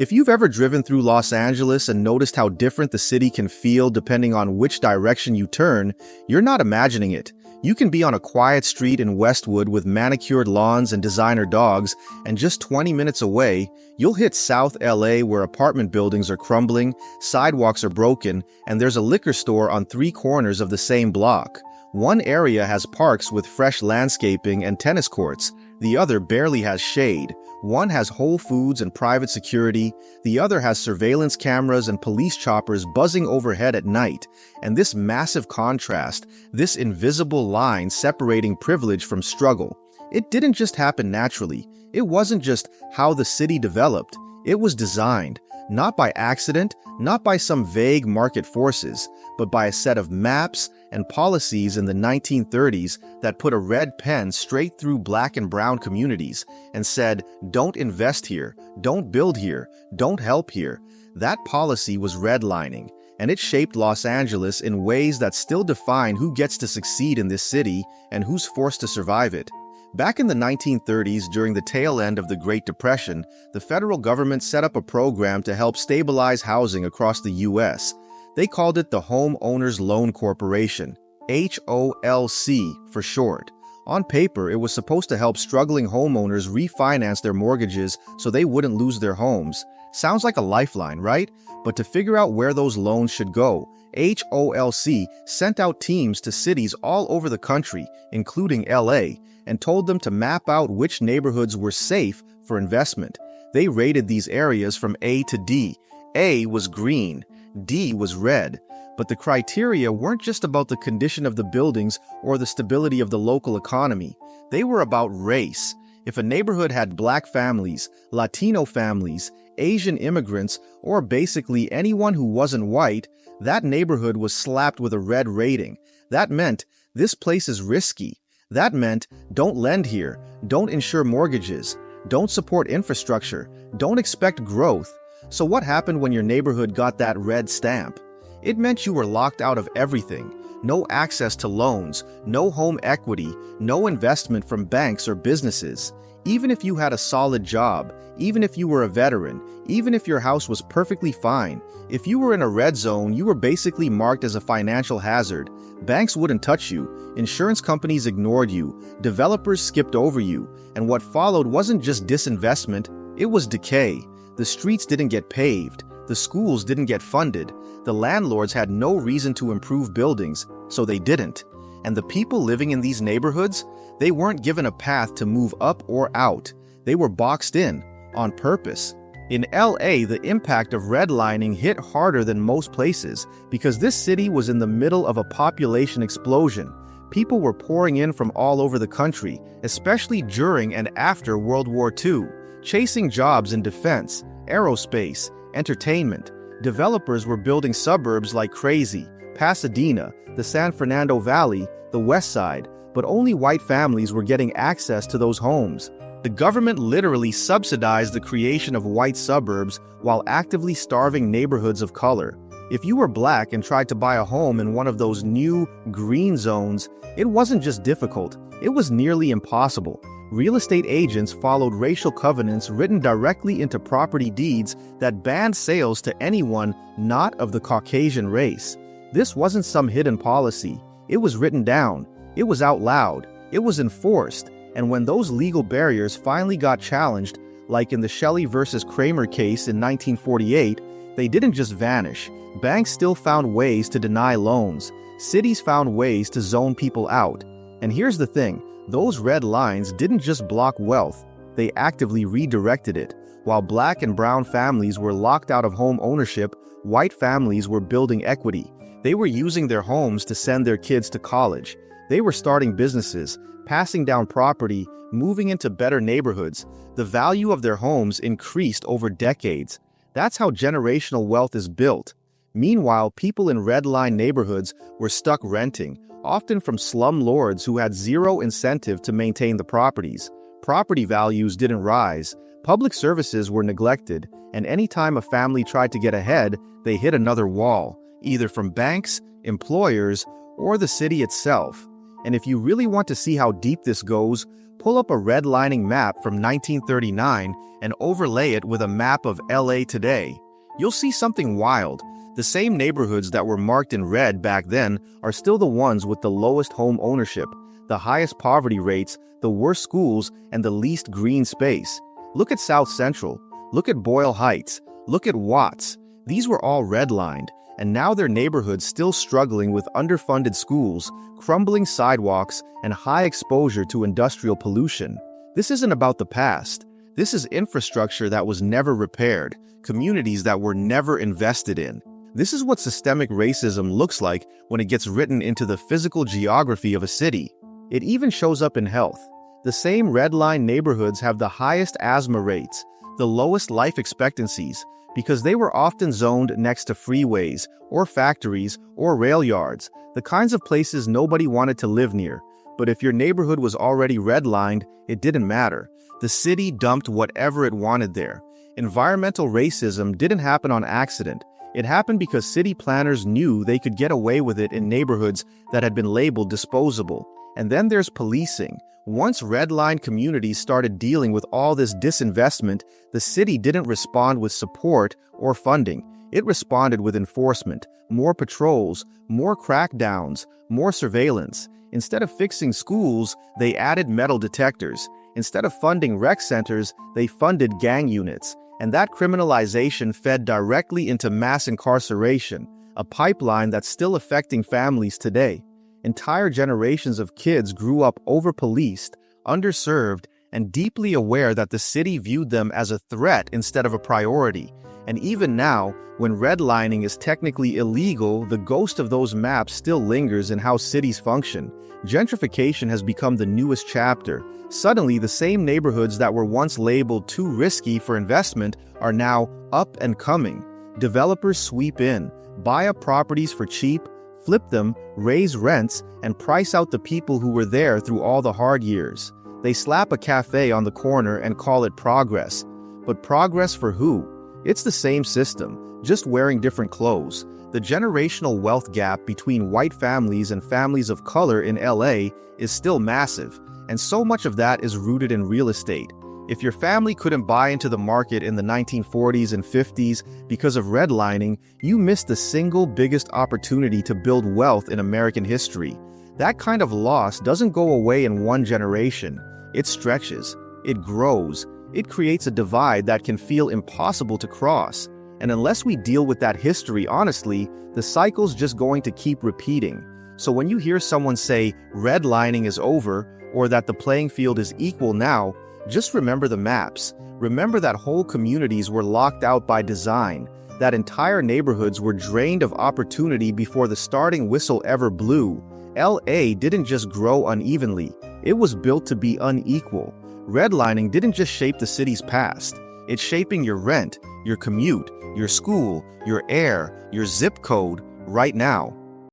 If you've ever driven through Los Angeles and noticed how different the city can feel depending on which direction you turn, you're not imagining it. You can be on a quiet street in Westwood with manicured lawns and designer dogs, and just 20 minutes away, you'll hit South LA where apartment buildings are crumbling, sidewalks are broken, and there's a liquor store on 3 corners of the same block. One area has parks with fresh landscaping and tennis courts. The other barely has shade. One has Whole Foods and private security. The other has surveillance cameras and police choppers buzzing overhead at night. And this massive contrast, this invisible line separating privilege from struggle, it didn't just happen naturally. It wasn't just how the city developed. It was designed, not by accident, not by some vague market forces, but by a set of maps and policies in the 1930s that put a red pen straight through black and brown communities and said, don't invest here, don't build here, don't help here. That policy was redlining, and it shaped Los Angeles in ways that still define who gets to succeed in this city and who's forced to survive it. Back in the 1930s, during the tail end of the Great Depression, the federal government set up a program to help stabilize housing across the U.S. They called it the Home Owners Loan Corporation, HOLC for short. On paper, it was supposed to help struggling homeowners refinance their mortgages so they wouldn't lose their homes. Sounds like a lifeline, right? But to figure out where those loans should go, HOLC sent out teams to cities all over the country, including LA, and told them to map out which neighborhoods were safe for investment. They rated these areas from A to D. A was green, D was red. But the criteria weren't just about the condition of the buildings or the stability of the local economy. They were about race. If a neighborhood had black families, Latino families, Asian immigrants, or basically anyone who wasn't white, that neighborhood was slapped with a red rating. That meant, this place is risky. That meant, don't lend here, don't insure mortgages, don't support infrastructure, don't expect growth. So what happened when your neighborhood got that red stamp? It meant you were locked out of everything. No access to loans, no home equity, no investment from banks or businesses. Even if you had a solid job, even if you were a veteran, even if your house was perfectly fine, if you were in a red zone, you were basically marked as a financial hazard. Banks wouldn't touch you, insurance companies ignored you, developers skipped over you, and what followed wasn't just disinvestment, it was decay. The streets didn't get paved, the schools didn't get funded, the landlords had no reason to improve buildings, so they didn't. And the people living in these neighborhoods, they weren't given a path to move up or out. They were boxed in, on purpose. In LA, the impact of redlining hit harder than most places because this city was in the middle of a population explosion. People were pouring in from all over the country, especially during and after World War II, chasing jobs in defense, aerospace, entertainment. Developers were building suburbs like crazy, Pasadena, the San Fernando Valley, the West Side, but only white families were getting access to those homes. The government literally subsidized the creation of white suburbs while actively starving neighborhoods of color. If you were black and tried to buy a home in one of those new green zones, it wasn't just difficult, it was nearly impossible. Real estate agents followed racial covenants written directly into property deeds that banned sales to anyone not of the Caucasian race. This wasn't some hidden policy. It was written down. It was out loud. It was enforced. And when those legal barriers finally got challenged, like in the Shelley versus Kramer case in 1948, they didn't just vanish. Banks still found ways to deny loans. Cities found ways to zone people out. And here's the thing. Those red lines didn't just block wealth, they actively redirected it. While black and brown families were locked out of home ownership, white families were building equity. They were using their homes to send their kids to college. They were starting businesses, passing down property, moving into better neighborhoods. The value of their homes increased over decades. That's how generational wealth is built. Meanwhile, people in redline neighborhoods were stuck renting, often from slum lords who had zero incentive to maintain the properties. Property values didn't rise, public services were neglected, and anytime a family tried to get ahead, they hit another wall, either from banks, employers, or the city itself. And if you really want to see how deep this goes, Pull up a redlining map from 1939 and overlay it with a map of LA today. You'll see something wild. The same neighborhoods that were marked in red back then are still the ones with the lowest home ownership, the highest poverty rates, the worst schools, and the least green space. Look at South Central. Look at Boyle Heights. Look at Watts. These were all redlined, and now their neighborhoods still struggling with underfunded schools, crumbling sidewalks, and high exposure to industrial pollution. This isn't about the past. This is infrastructure that was never repaired, communities that were never invested in. This is what systemic racism looks like when it gets written into the physical geography of a city. It even shows up in health. The same redline neighborhoods have the highest asthma rates, the lowest life expectancies, because they were often zoned next to freeways, or factories, or rail yards, the kinds of places nobody wanted to live near. But if your neighborhood was already redlined, it didn't matter. The city dumped whatever it wanted there. Environmental racism didn't happen on accident. It happened because city planners knew they could get away with it in neighborhoods that had been labeled disposable. And then there's policing. Once redline communities started dealing with all this disinvestment, the city didn't respond with support or funding. It responded with enforcement, more patrols, more crackdowns, more surveillance. Instead of fixing schools, they added metal detectors. Instead of funding rec centers, they funded gang units. And that criminalization fed directly into mass incarceration, a pipeline that's still affecting families today. Entire generations of kids grew up over-policed, underserved, and deeply aware that the city viewed them as a threat instead of a priority. And even now, when redlining is technically illegal, the ghost of those maps still lingers in how cities function. Gentrification has become the newest chapter. Suddenly, the same neighborhoods that were once labeled too risky for investment are now up and coming. Developers sweep in, buy up properties for cheap, flip them, raise rents, and price out the people who were there through all the hard years. They slap a cafe on the corner and call it progress. But progress for who? It's the same system, just wearing different clothes. The generational wealth gap between white families and families of color in LA is still massive, and so much of that is rooted in real estate. If your family couldn't buy into the market in the 1940s and 50s because of redlining, you missed the single biggest opportunity to build wealth in American history. That kind of loss doesn't go away in one generation. It stretches, it grows, it creates a divide that can feel impossible to cross. And unless we deal with that history honestly, the cycle's just going to keep repeating. So when you hear someone say redlining is over, or that the playing field is equal now, just remember the maps. Remember that whole communities were locked out by design, that entire neighborhoods were drained of opportunity before the starting whistle ever blew. LA didn't just grow unevenly, it was built to be unequal. Redlining didn't just shape the city's past, it's shaping your rent, your commute, your school, your air, your zip code right now.